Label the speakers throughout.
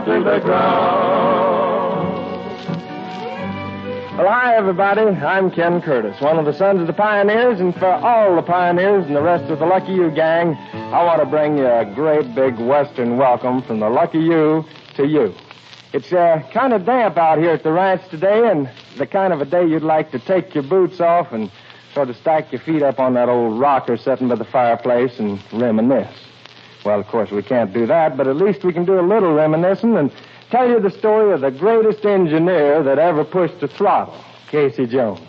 Speaker 1: down to the ground.
Speaker 2: Well, hi, everybody. I'm Ken Curtis, one of the sons of the pioneers, and for all the pioneers and the rest of the Lucky You gang, I want to bring you a great big Western welcome from the Lucky You to you. It's kind of damp out here at the ranch today, and the kind of a day you'd like to take your boots off and sort of stack your feet up on that old rocker sitting by the fireplace and reminisce. Well, of course, we can't do that, but at least we can do a little reminiscing and tell you the story of the greatest engineer that ever pushed the throttle, Casey Jones.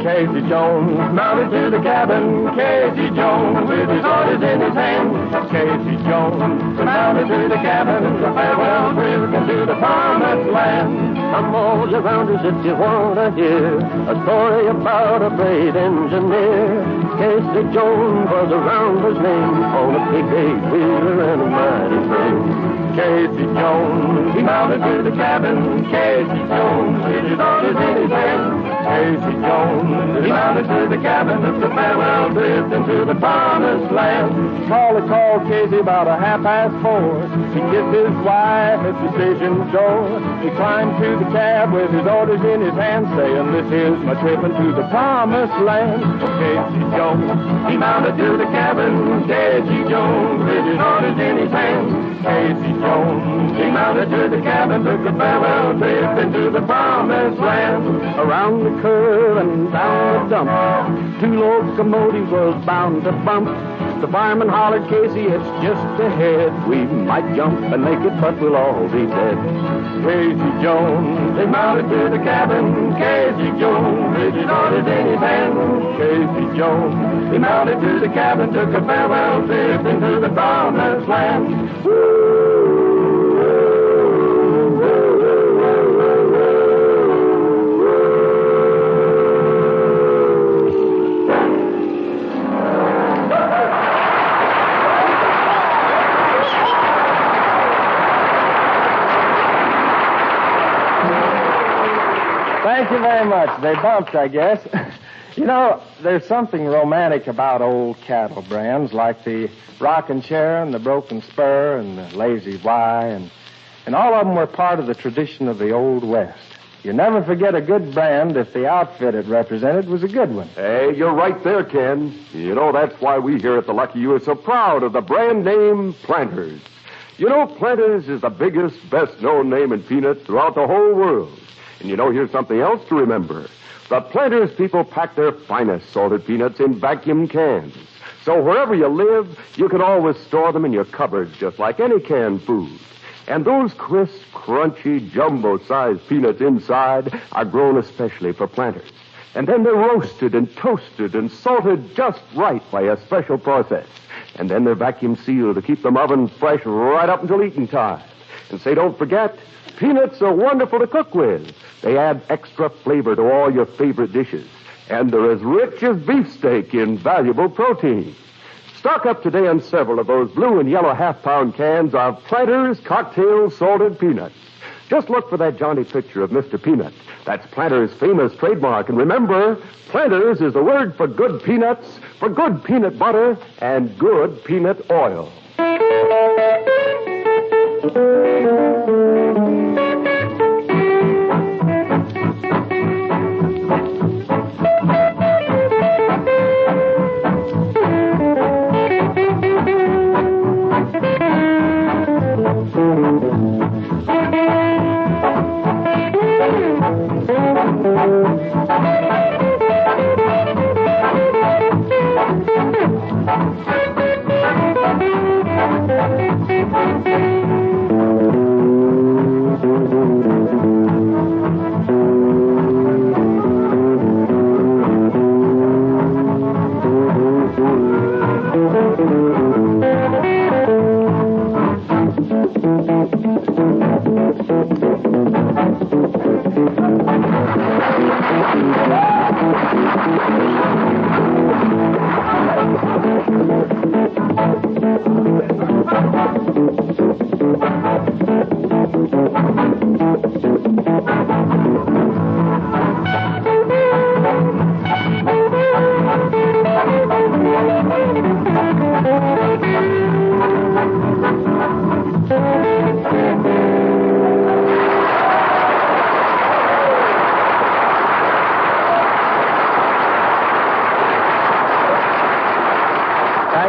Speaker 2: Casey Jones mounted to the cabin. Casey Jones with his orders in his hand. Casey Jones mounted to the cabin. A farewell trip into the promised land. Come all you rounders if you want to hear a story about a great engineer. Casey Jones was a rounder's name on a big eight-wheeler and a mighty frame. Casey Jones, he mounted to the cabin. Casey Jones with his orders in his hand. Casey Jones, he mounted to the cabin. It's a farewell trip into the promised land. Charlie called Casey about 4:30. He kissed his wife at the station's door. He climbed to the cab with his orders in his hand, saying, "This is my trip into the promised land." Casey Jones, he mounted to the cabin. Casey Jones with his orders in his hand. Casey Jones, he mounted to the cabin, took a farewell trip into the promised land. Around the curve and down the dump, 2 locomotives was bound to bump. The fireman hollered, "Casey, it's just ahead. We might jump and make it, but we'll all be dead." Casey Jones, he mounted to the cabin. Casey Jones, with his orders in his hand. Casey Jones, he mounted to the cabin, took a farewell trip into the promised land. Thank you very much. They bumped, I guess. You know, there's something romantic about old cattle brands like the Rockin' Chair and the Broken Spur and the Lazy Y, and all of them were part of the tradition of the Old West. You never forget a good brand if the outfit it represented was a good one.
Speaker 3: Hey, you're right there, Ken. You know, that's why we here at the Lucky You are so proud of the brand name Planters. You know, Planters is the biggest, best-known name in peanuts throughout the whole world. And you know, here's something else to remember. The Planters people pack their finest salted peanuts in vacuum cans. So wherever you live, you can always store them in your cupboards just like any canned food. And those crisp, crunchy, jumbo-sized peanuts inside are grown especially for Planters. And then they're roasted and toasted and salted just right by a special process. And then they're vacuum sealed to keep them oven fresh right up until eating time. And say, don't forget, peanuts are wonderful to cook with. They add extra flavor to all your favorite dishes. And they're as rich as beefsteak in valuable protein. Stock up today on several of those blue and yellow half-pound cans of Planters Cocktail Salted Peanuts. Just look for that jaunty picture of Mr. Peanut. That's Planters' famous trademark. And remember, Planters is the word for good peanuts, for good peanut butter, and good peanut oil.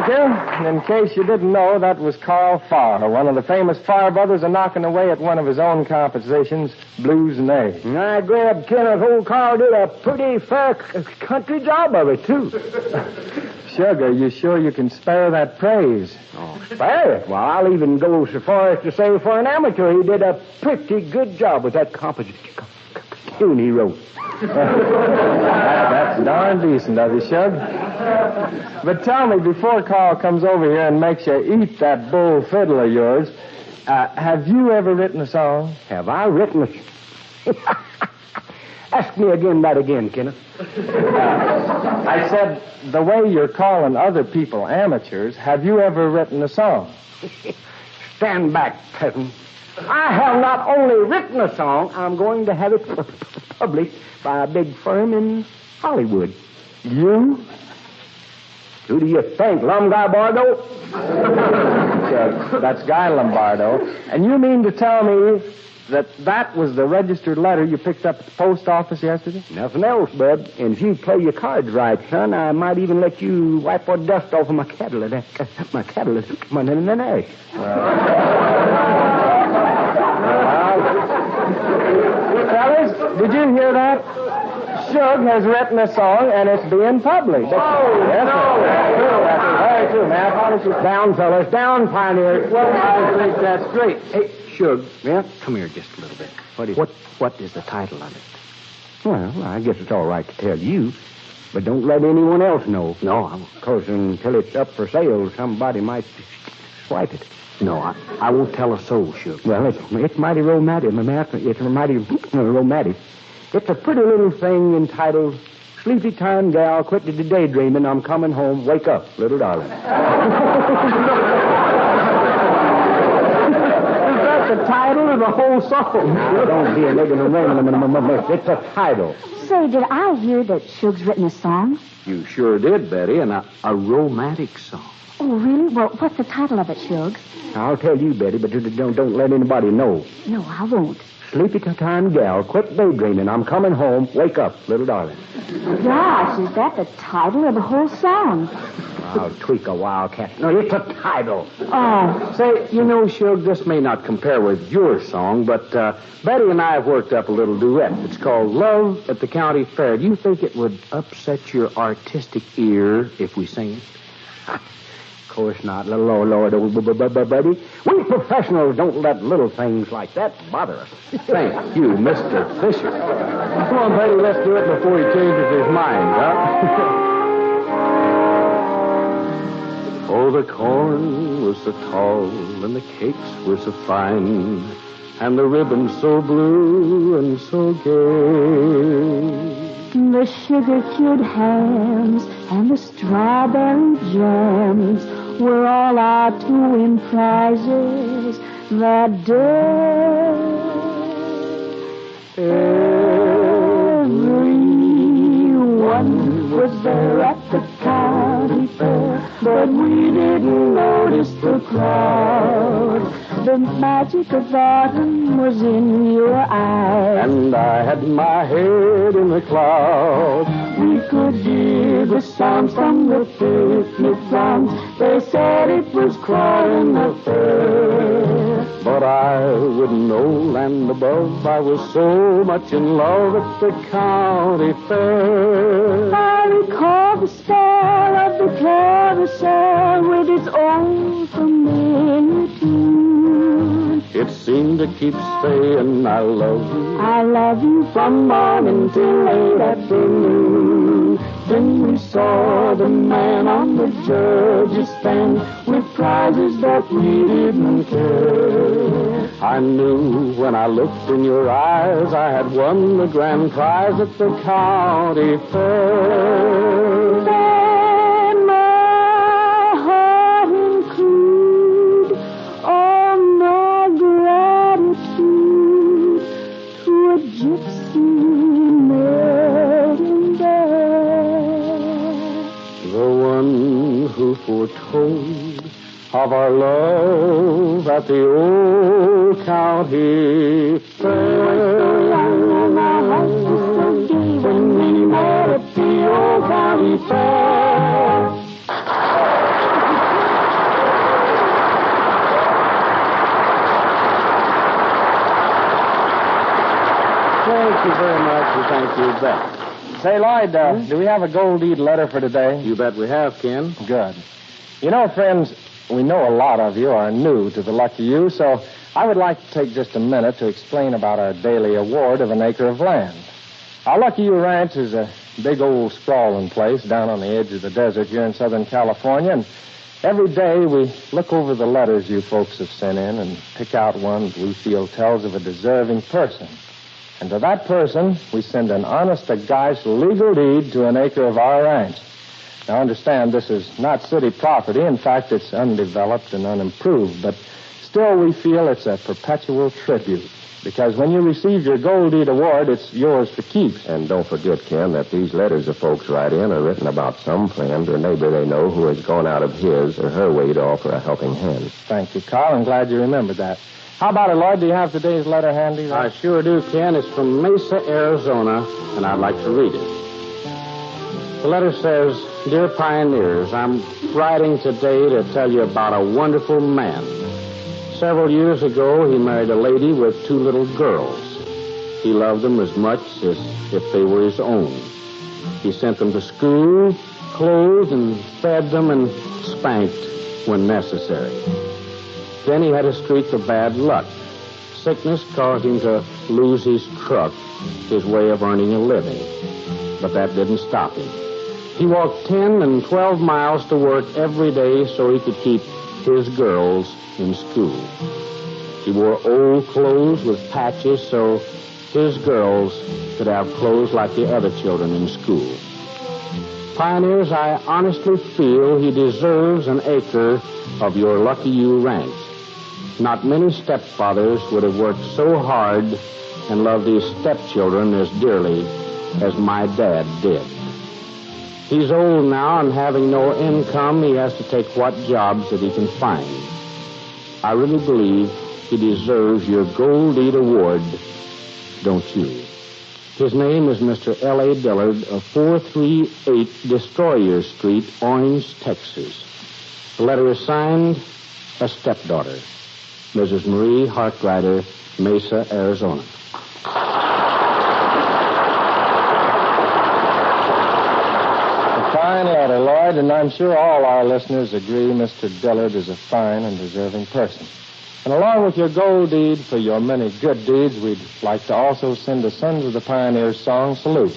Speaker 4: Thank you. And in case you didn't know, that was Carl Farr, one of the famous Farr brothers, knocking away at one of his own compositions, Blues and A.
Speaker 2: I grabbed Kenneth. Old Carl did a pretty fair country job of it, too.
Speaker 4: Sugar, you sure you can spare that praise?
Speaker 2: Oh, spare it? Well, I'll even go so far as to say for an amateur, he did a pretty good job with that composition tune he wrote.
Speaker 4: That's darn decent of you, Shug. But tell me, before Carl comes over here and makes you eat that bull fiddle of yours, have you ever written a song?
Speaker 2: Have I written a... Ask me that again, Kenneth.
Speaker 4: I said, the way you're calling other people amateurs, have you ever written a song?
Speaker 2: Stand back, peasant. I have not only written a song, I'm going to have it published by a big firm in Hollywood.
Speaker 4: You?
Speaker 2: Who do you think, Lombardo?
Speaker 4: That's Guy Lombardo. And you mean to tell me that was the registered letter you picked up at the post office yesterday?
Speaker 2: Nothing else, bud. And if you play your cards right, son, I might even let you wipe what dust off of my catalytic. My catalytic. My name.
Speaker 4: Fellas, did you hear that? Shug has written a song, and it's being published.
Speaker 2: Oh,
Speaker 4: yes,
Speaker 2: no.
Speaker 4: That's very true, man.
Speaker 2: Down, fellas. Down, pioneers.
Speaker 4: Well, I think that's great.
Speaker 2: Hey, Shug. Yeah? Come here just a little bit. What is the title of it? Well, I guess it's all right to tell you, but don't let anyone else know. No, because until it's up for sale, somebody might swipe it. No, I won't tell a soul, Shug. Well, it's mighty romantic. It's mighty romantic. It's a pretty little thing entitled Sleepy Time Gal, Quit the Daydreaming, I'm Coming Home, Wake Up, Little Darling.
Speaker 4: Is that the title of the whole song?
Speaker 2: Now, don't be a nigger. It's a title.
Speaker 5: Say, did I hear that Shug's written a song?
Speaker 2: You sure did, Betty, and a romantic song.
Speaker 5: Oh, really? Well, what's the title of it, Shug?
Speaker 2: I'll tell you, Betty, but don't let anybody know.
Speaker 5: No, I won't.
Speaker 2: Sleepy time gal, quit daydreaming. I'm coming home. Wake up, little darling.
Speaker 5: Gosh, is that the title of the whole song?
Speaker 2: I'll tweak a wildcat. No, it's a title.
Speaker 5: Oh.
Speaker 2: Say, Shug, this may not compare with your song, but Betty and I have worked up a little duet. It's called Love at the County Fair. Do you think it would upset your artistic ear if we sing it? Of course not, little Lord, buddy. We professionals don't let little things like that bother us. Thank you, Mr. Fisher. Come on, buddy, let's do it before he changes his mind, huh?
Speaker 3: Oh, the corn was so tall, and the cakes were so fine, and the ribbons so blue and so gay.
Speaker 5: The sugar-cured hams and the strawberry jams were all our to win prizes that day. Everyone was there at the county fair, but we didn't notice the crowd. The magic of autumn was in your eyes,
Speaker 3: And I had my head in the clouds.
Speaker 5: we could hear the sound from the picnic grounds. They said it was quite an affair.
Speaker 3: But I wouldn't know land above. I was so much in love at the county fair.
Speaker 5: I recall the spell of the carousel with its own familiar tune.
Speaker 3: It seemed to keep saying, I love you.
Speaker 5: I love you from morning till late afternoon. Then we saw the man on the judge's stand with prizes that we didn't care.
Speaker 3: I knew when I looked in your eyes I had won the grand prize at the county fair.
Speaker 5: Then my heart include all my gratitude to a gypsy maiden there.
Speaker 3: The one who foretold of our love at the old county fair.
Speaker 5: When we met at the old county fair.
Speaker 6: Thank you very much, and thank you, Bet.
Speaker 4: Say, Lloyd, do we have a gold deed letter for today?
Speaker 6: You bet we have, Ken.
Speaker 4: Good. You know, friends, we know a lot of you are new to the Lucky You, so I would like to take just a minute to explain about our daily award of an acre of land. Our Lucky You Ranch is a big old sprawling place down on the edge of the desert here in Southern California, and every day we look over the letters you folks have sent in and pick out one that we feel tells of a deserving person. And to that person, we send an honest-to-gosh legal deed to an acre of our ranch. Now, understand, this is not city property. In fact, it's undeveloped and unimproved, but still we feel it's a perpetual tribute. Because when you receive your Gold Deed Award, it's yours for keeps.
Speaker 7: And don't forget, Ken, that these letters the folks write in are written about some friend or neighbor they know who has gone out of his or her way to offer a helping hand.
Speaker 4: Thank you, Carl. I'm glad you remembered that. How about it, Lloyd? Do you have today's letter handy?
Speaker 6: I sure do, Ken. It's from Mesa, Arizona, and I'd like to read it. The letter says, Dear Pioneers, I'm writing today to tell you about a wonderful man. Several years ago, he married a lady with 2 little girls. He loved them as much as if they were his own. He sent them to school, clothed and fed them, and spanked when necessary. Then he had a streak of bad luck. Sickness caused him to lose his truck, his way of earning a living. But that didn't stop him. He walked 10 and 12 miles to work every day so he could keep his girls in school. He wore old clothes with patches so his girls could have clothes like the other children in school. Pioneers, I honestly feel he deserves an acre of your Lucky You ranch. Not many stepfathers would have worked so hard and loved his stepchildren as dearly as my dad did. He's old now, and having no income, he has to take what jobs that he can find. I really believe he deserves your Gold Deed Award, don't you? His name is Mr. L.A. Dillard of 438 Destroyer Street, Orange, Texas. The letter is signed, a stepdaughter, Mrs. Marie Hartrider, Mesa, Arizona.
Speaker 4: A fine letter, Lloyd, and I'm sure all our listeners agree Mr. Dillard is a fine and deserving person. And along with your gold deed for your many good deeds, we'd like to also send a Sons of the Pioneers song salute.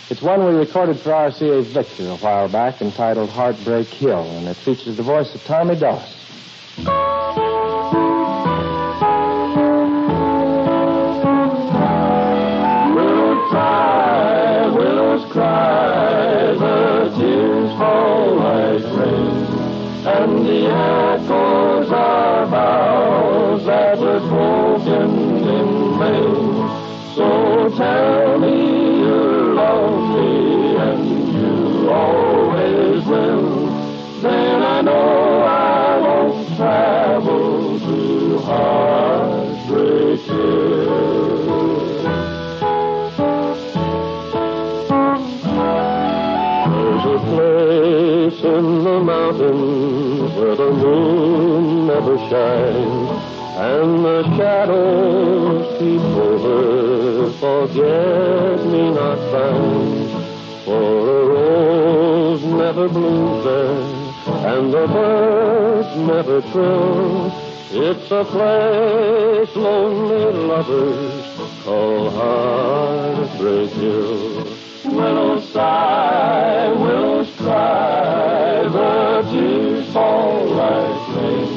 Speaker 4: It's one we recorded for RCA Victor a while back entitled Heartbreak Hill, and it features the voice of Tommy Doss.
Speaker 2: Willows cry, the tears fall like rain, and the echoes are vows that were spoken in vain. So tell me you love me and you always will, then I know I won't travel to Heartbreak Hill. There's a place in the mountains where the moon never shines, and the shadows keep over forget-me-not vines. For a rose never blooms there, and the birds never trill. It's a place lonely lovers call Heartbreak Hill. Willows sigh, willows cry, the tears fall like rain,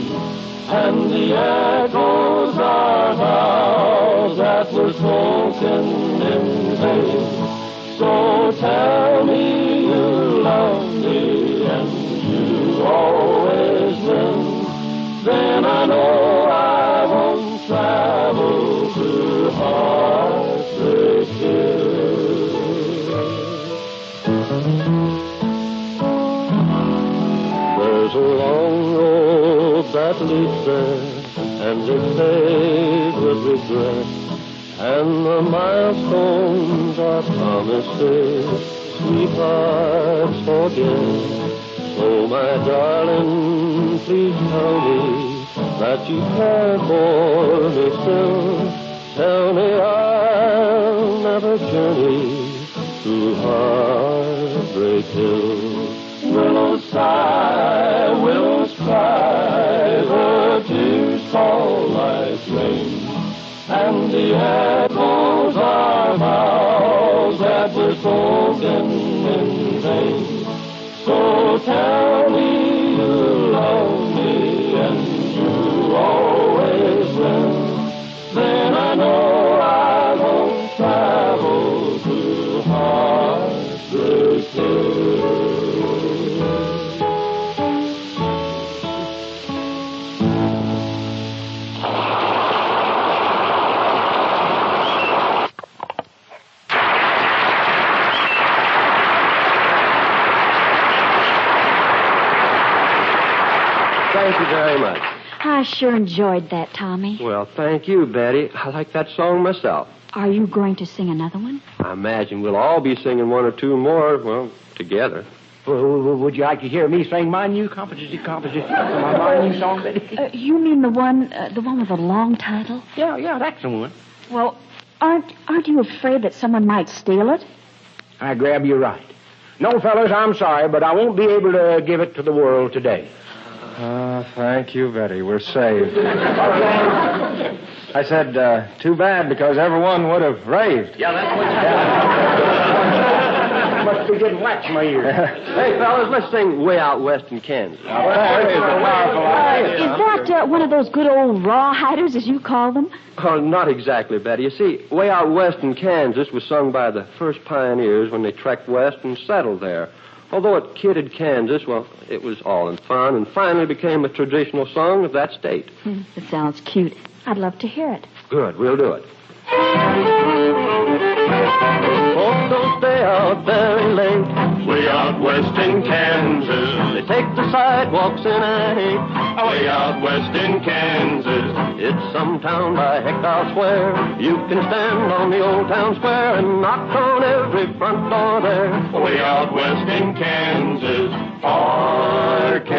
Speaker 2: and the echoes are vows that were spoken in vain. So tell me you love me and you always will, then I know I won't travel to Heartbreak Hill. There's a long road that leads there, and it's paved with regret, and the milestones are promises sweethearts forget. So, my darling, please tell me that you care for me still. Tell me I'll never start a journey through Heartbreak Hill. Willows sigh, willows cry, the tears fall like rain, and the echoes are vows that were spoken in vain. So tell me you love me and you always will. Then I know I won't travel to Heartbreak Hill.
Speaker 8: Thank you very much.
Speaker 9: I sure enjoyed that, Tommy.
Speaker 8: Well, thank you, Betty. I like that song myself.
Speaker 9: Are you going to sing another one?
Speaker 8: I imagine we'll all be singing one or two more, well, together.
Speaker 6: Would you like to hear me sing my new composition, my new song, Betty?
Speaker 9: You mean the one with the long title?
Speaker 6: Yeah, that's the one.
Speaker 9: Well, aren't you afraid that someone might steal it?
Speaker 6: I grab you right. No, fellas, I'm sorry, but I won't be able to give it to the world today.
Speaker 4: Thank you, Betty. We're saved. I said, too bad, because everyone would have raved.
Speaker 6: Yeah, that's what must be getting wax in my ears.
Speaker 8: Hey, fellas, let's sing Way Out West in Kansas.
Speaker 9: Is that one of those good old rawhiders, as you call them?
Speaker 8: Oh, not exactly, Betty. You see, Way Out West in Kansas was sung by the first pioneers when they trekked west and settled there. Although it kidded Kansas, well, it was all in fun and finally became a traditional song of that state.
Speaker 9: It sounds cute. I'd love to hear it.
Speaker 8: Good, we'll do it. Folks don't stay out very late.
Speaker 2: Way out west in Kansas.
Speaker 8: They take the sidewalks in a hate.
Speaker 2: Way out west in Kansas.
Speaker 8: It's some town by heck I'll swear. You can stand on the old town square and knock on every front door there.
Speaker 2: Way out west in Kansas. Arkansas.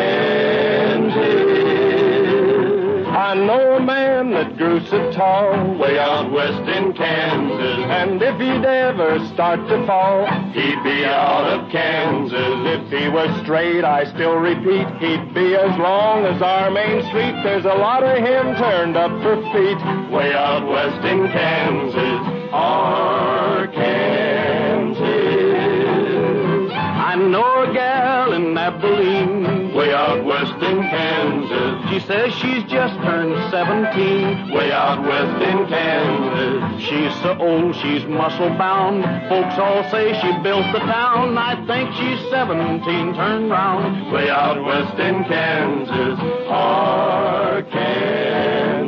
Speaker 6: I know a man that grew so tall,
Speaker 2: Way out west in Kansas.
Speaker 6: and if he'd ever start to fall,
Speaker 2: He'd be out of Kansas.
Speaker 6: if he was straight, I still repeat, he'd be as long as our main street. There's a lot of him turned up for feet.
Speaker 2: Way out west in Kansas. Arkansas.
Speaker 6: I know a gal in Abilene.
Speaker 2: Way out west in Kansas.
Speaker 6: She says she's just turned 17.
Speaker 2: Way out west in Kansas.
Speaker 6: She's so old, she's muscle-bound. Folks all say she built the town. I think she's 17, turned round.
Speaker 2: Way out west in Kansas.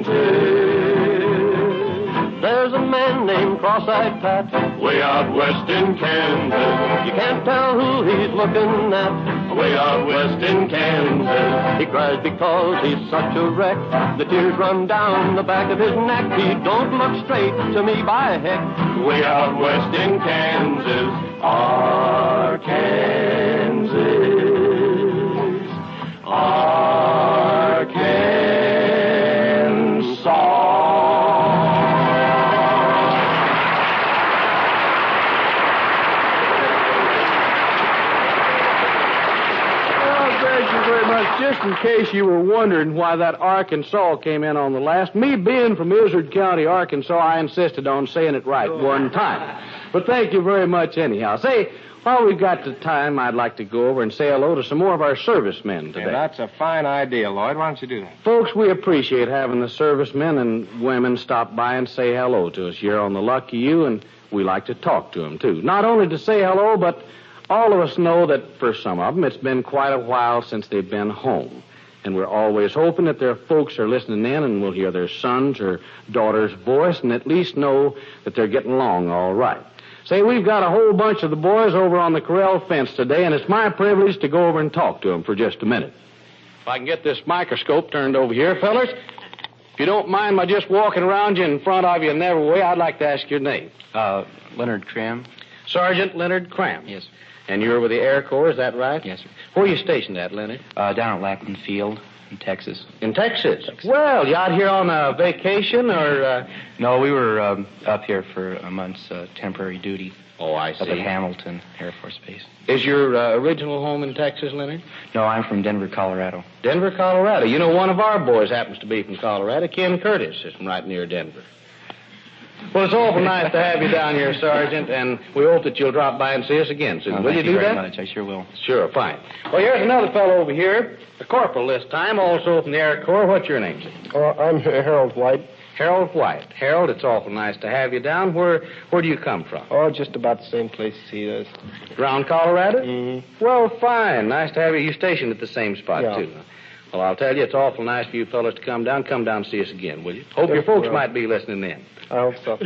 Speaker 2: Arkansas.
Speaker 8: There's a man named Cross-Eyed Pat.
Speaker 2: Way out west in Kansas.
Speaker 8: You can't tell who he's looking at.
Speaker 2: Way out west in Kansas.
Speaker 8: He cries because he's such a wreck. The tears run down the back of his neck. He don't look straight to me, by heck.
Speaker 2: Way out west in Kansas. Arkansas.
Speaker 6: Just in case you were wondering why that Arkansas came in on the last, me being from Izard County, Arkansas, I insisted on saying it right one time. But thank you very much anyhow. Say, while we've got the time, I'd like to go over and say hello to some more of our servicemen today.
Speaker 4: Yeah, that's a fine idea, Lloyd. Why don't you do that?
Speaker 6: Folks, we appreciate having the servicemen and women stop by and say hello to us here on the Lucky You, and we like to talk to them, too. Not only to say hello, but all of us know that for some of them, it's been quite a while since they've been home. And we're always hoping that their folks are listening in and will hear their son's or daughter's voice and at least know that they're getting along all right. Say, we've got a whole bunch of the boys over on the corral fence today, and it's my privilege to go over and talk to them for just a minute. If I can get this microscope turned over here, fellas. If you don't mind my just walking around you in front of you in every way, I'd like to ask your name.
Speaker 10: Leonard Cram.
Speaker 6: Sergeant Leonard Cram.
Speaker 10: Yes, sir.
Speaker 6: And you're with the Air Corps, is that right?
Speaker 10: Yes, sir.
Speaker 6: Where are you stationed at, Leonard?
Speaker 10: Down at Lackland Field. In Texas.
Speaker 6: In Texas? Well, you out here on a vacation or...
Speaker 10: No, we were up here for a month's temporary duty.
Speaker 6: Oh, I see.
Speaker 10: Up at Hamilton Air Force Base.
Speaker 6: Is your original home in Texas, Leonard?
Speaker 10: No, I'm from Denver, Colorado.
Speaker 6: Denver, Colorado. You know, one of our boys happens to be from Colorado. Ken Curtis is from right near Denver. Well, it's awful nice to have you down here, Sergeant, and we hope that you'll drop by and see us again soon. Will you do that?
Speaker 10: Thank you very much. I sure will.
Speaker 6: Sure, fine. Well, here's another fellow over here, a corporal this time, also from the Air Corps. What's your name, sir?
Speaker 11: I'm Harold White.
Speaker 6: Harold White. Harold, it's awful nice to have you down. Where do you come from?
Speaker 11: Oh, just about the same place as he does.
Speaker 6: Around Colorado?
Speaker 11: Mm-hmm.
Speaker 6: Well, fine. Nice to have you. You stationed at the same spot,
Speaker 11: Yeah.
Speaker 6: too. Well, I'll tell you, it's awful nice for you fellows to come down. Come down and see us again, will you? Hope your folks might be listening in.
Speaker 11: I hope so.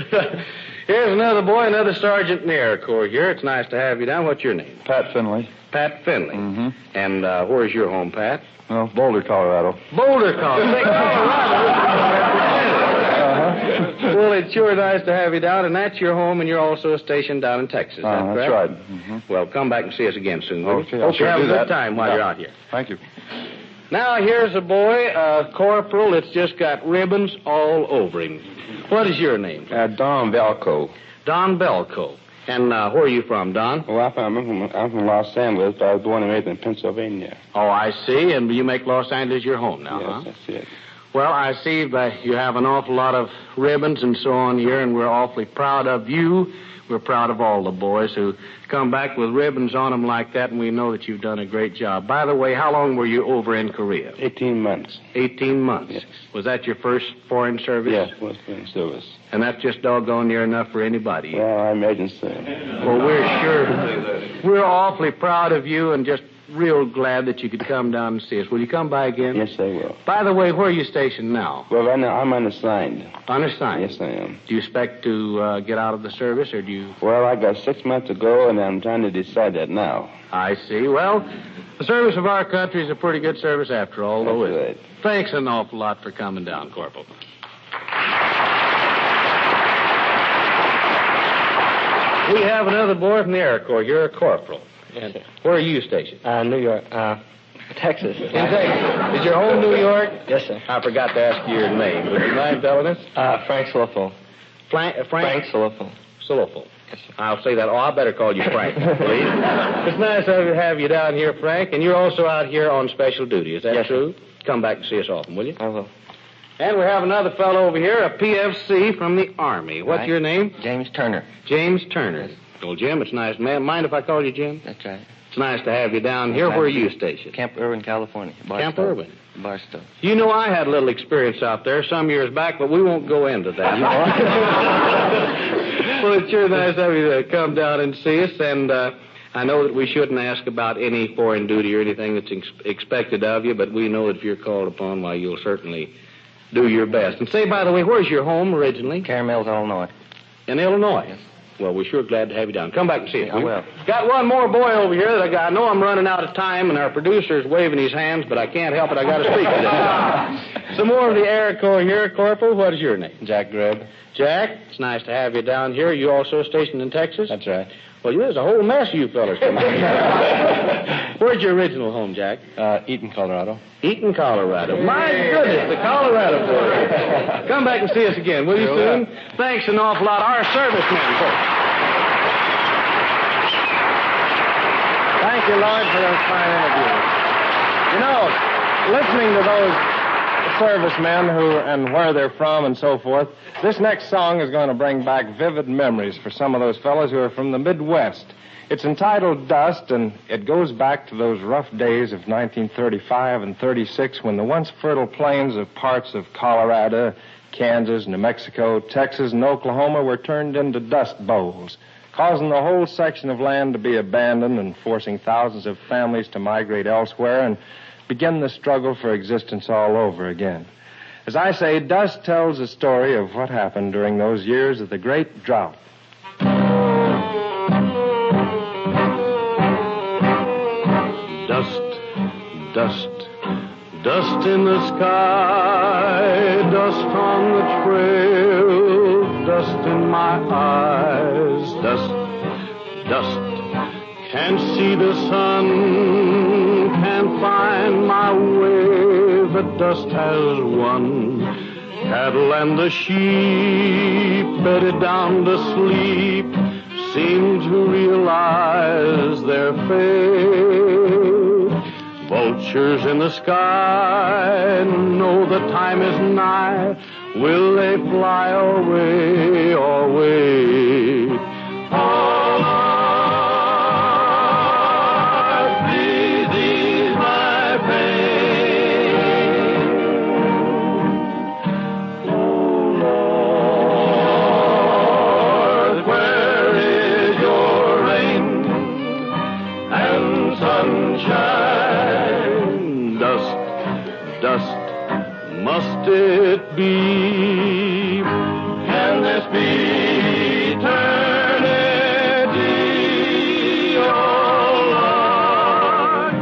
Speaker 6: Here's another boy, another sergeant in the Air Corps here. It's nice to have you down. What's your name?
Speaker 11: Pat Finley.
Speaker 6: Pat Finley.
Speaker 11: Mm-hmm.
Speaker 6: And where's your home, Pat?
Speaker 11: Well, Boulder, Colorado.
Speaker 6: Boulder, Colorado. Well, it's sure nice to have you down, and that's your home, and you're also stationed down in Texas. Is that correct?
Speaker 11: That's right. Mm-hmm.
Speaker 6: Well, come back and see us again soon. will you?
Speaker 11: Okay,
Speaker 6: Hope you have a good time while you're out here.
Speaker 11: Thank you.
Speaker 6: Now, here's a boy, a corporal that's just got ribbons all over him. What is your name?
Speaker 11: Don Belco.
Speaker 6: Don Belco. And where are you from, Don?
Speaker 11: Well, I'm from Los Angeles, but I was born and raised in Pennsylvania.
Speaker 6: Oh, I see. And you make Los Angeles your home now, huh?
Speaker 11: Yes, that's it.
Speaker 6: Well, I see that you have an awful lot of ribbons and so on here, and we're awfully proud of you. We're proud of all the boys who come back with ribbons on them like that, and we know that you've done a great job. By the way, how long were you over in Korea?
Speaker 11: 18 months.
Speaker 6: 18 months.
Speaker 11: Yes.
Speaker 6: Was that your first foreign service?
Speaker 11: Yes, was in service.
Speaker 6: And that's just doggone near enough for anybody.
Speaker 11: Well, I imagine so.
Speaker 6: Well, we're awfully proud of you and just real glad that you could come down and see us. Will you come by again?
Speaker 11: Yes, I will.
Speaker 6: By the way, where are you stationed now?
Speaker 11: Well, right now I'm unassigned.
Speaker 6: Unassigned?
Speaker 11: Yes, I am.
Speaker 6: Do you expect to get out of the service, or do you...
Speaker 11: Well, I got 6 months to go, and I'm trying to decide that now.
Speaker 6: I see. Well, the service of our country is a pretty good service after all, though, isn't it? Thanks an awful lot for coming down, Corporal. We have another boy from the Air Corps. You're a corporal.
Speaker 11: Yes, sir.
Speaker 6: Where are you stationed?
Speaker 11: New York. Texas.
Speaker 6: In Texas. Is your home New York?
Speaker 11: Yes, sir.
Speaker 6: I forgot to ask you your name. Would you mind telling us?
Speaker 11: Frank Solifel.
Speaker 6: Frank
Speaker 11: Solifel.
Speaker 6: Solifel. Yes, sir. I'll say that. Oh, I better call you Frank, please. It's nice to have you down here, Frank, and you're also out here on special duty. Is that
Speaker 11: Yes,
Speaker 6: true? Come back and see us often, will you?
Speaker 11: I will.
Speaker 6: And we have another fellow over here, a PFC from the Army. What's your name?
Speaker 11: James Turner.
Speaker 6: James Turner. Well, Jim, it's nice. Mind if I call you Jim?
Speaker 11: That's right.
Speaker 6: It's nice to have you down here. Where are you stationed?
Speaker 11: Camp Irwin, California.
Speaker 6: Camp Irwin.
Speaker 11: Barstow.
Speaker 6: You know, I had a little experience out there some years back, but we won't go into that. Well, it's sure nice of you to come down and see us, and I know that we shouldn't ask about any foreign duty or anything that's expected of you, but we know that if you're called upon, why, you'll certainly do your best. And say, by the way, where's your home originally?
Speaker 11: Caramels, Illinois.
Speaker 6: In Illinois?
Speaker 11: Yes.
Speaker 6: Well, we're sure glad to have you down. Come back and see us.
Speaker 11: I will.
Speaker 6: Got one more boy over here that I know I'm running out of time, and our producer's waving his hands, but I can't help it. I got to speak to this. Some more of the Air Corps here. Corporal, what is your name?
Speaker 11: Jack Grebb.
Speaker 6: Jack, it's nice to have you down here. You also stationed in Texas?
Speaker 11: That's right.
Speaker 6: Well, there's a whole mess of you fellas coming here. Where's your original home, Jack?
Speaker 11: Eaton, Colorado.
Speaker 6: Eaton, Colorado. My goodness, the Colorado boy. Come back and see us again, will you soon? Thanks an awful lot. Our servicemen, folks.
Speaker 4: Thank you, Lloyd, for those fine interviews. You know, listening to those servicemen and where they're from and so forth, this next song is going to bring back vivid memories for some of those fellows who are from the Midwest. It's entitled Dust, and it goes back to those rough days of 1935 and 36 when the once fertile plains of parts of Colorado, Kansas, New Mexico, Texas, and Oklahoma were turned into dust bowls, causing the whole section of land to be abandoned and forcing thousands of families to migrate elsewhere and begin the struggle for existence all over again. As I say, Dust tells the story of what happened during those years of the great drought.
Speaker 2: Dust, dust, dust in the sky, dust on the trail, dust in my eyes, dust, dust. Can't see the sun, can't find my way,
Speaker 12: the dust has won. Cattle and the sheep, bedded down to sleep, seem to realize their fate. Vultures in the sky know the time is nigh. Will they fly away or wait? Oh, Lord, please ease my pain. Oh, Lord, where is your rain and sunshine? Dust, must it be? Can this be eternity? Oh, Lord,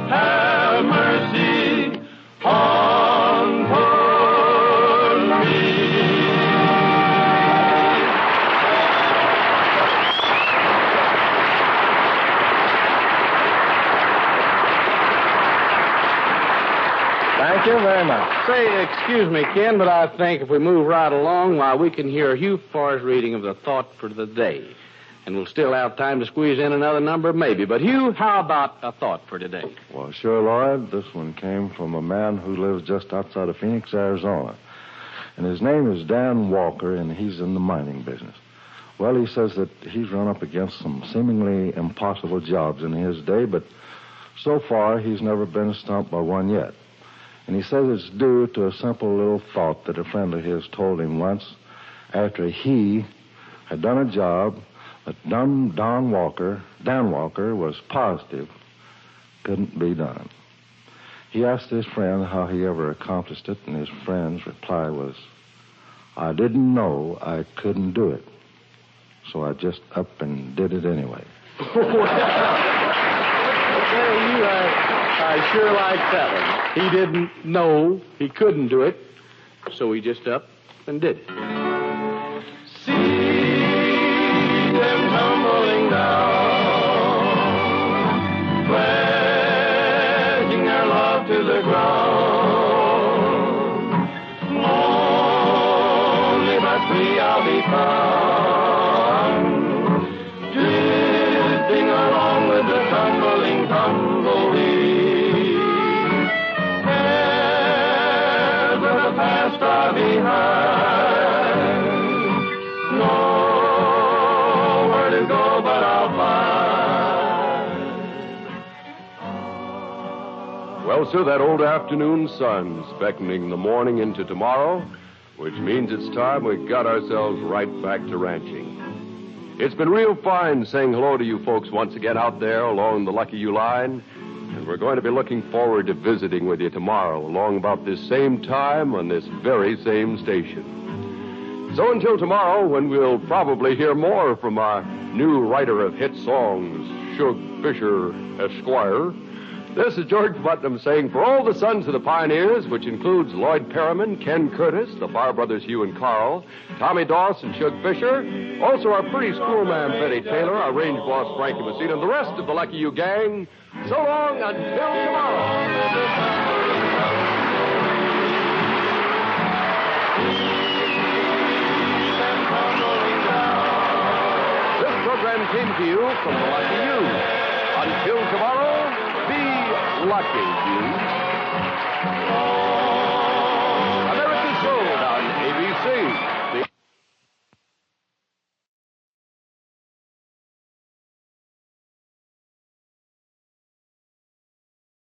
Speaker 12: have mercy on poor me.
Speaker 4: Thank you very much.
Speaker 6: Say, excuse me, Ken, but I think if we move right along, why, we can hear Hugh Farr's reading of the thought for the day. And we'll still have time to squeeze in another number, maybe. But, Hugh, how about a thought for today?
Speaker 13: Well, sure, Lloyd. This one came from a man who lives just outside of Phoenix, Arizona. And his name is Dan Walker, and he's in the mining business. Well, he says that he's run up against some seemingly impossible jobs in his day, but so far he's never been stumped by one yet. And he says it's due to a simple little thought that a friend of his told him once after he had done a job that Dan Walker was positive couldn't be done. He asked his friend how he ever accomplished it, and his friend's reply was, I didn't know I couldn't do it, so I just up and did it anyway.
Speaker 6: I sure like that one. He didn't know he couldn't do it, so he just up and did it.
Speaker 2: See them tumbling down, crashing their love to the ground. Only by three I'll be found, drifting along with the tumbling tumbleweed. Past are behind. Nowhere to go but I'll find.
Speaker 3: Well, sir, that old afternoon sun's beckoning the morning into tomorrow, which means it's time we got ourselves right back to ranching. It's been real fine saying hello to you folks once again out there along the Lucky You line. And we're going to be looking forward to visiting with you tomorrow along about this same time on this very same station. So until tomorrow, when we'll probably hear more from our new writer of hit songs, Shug Fisher, Esquire, this is George Putnam saying for all the sons of the pioneers, which includes Lloyd Perriman, Ken Curtis, the Farr brothers Hugh and Carl, Tommy Doss and Shug Fisher, also our pretty schoolma'am Betty Taylor, our range boss Frankie Messina, and the rest of the Lucky You gang, so long until tomorrow. This program came to you from the Lucky You. Until tomorrow, be lucky, you.